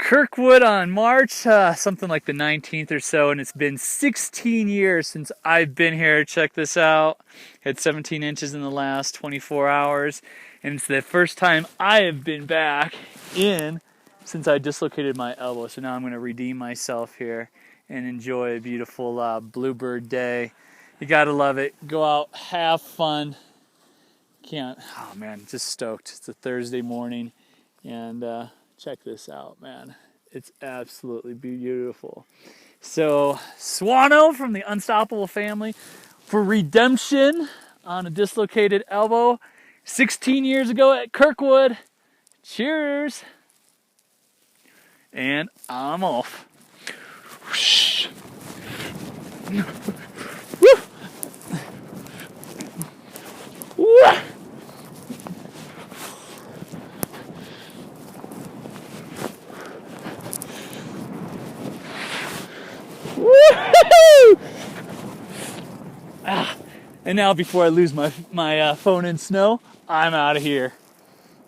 Kirkwood on March, something like the 19th or so, and it's been 16 years since I've been here. Check this out. Had 17 inches in the last 24 hours, and it's the first time I have been back in since I dislocated my elbow. So now I'm going to redeem myself here and enjoy a beautiful bluebird day. You gotta love it. Go out, have fun. Oh man, just stoked. It's a Thursday morning, and check this out, man. It's absolutely beautiful. So, Swano from the Unstoppable family for redemption on a dislocated elbow 16 years ago at Kirkwood. Cheers. And I'm off. Whoosh. Woo. Woo. Woo-hoo! And now, before I lose my phone in snow, I'm out of here.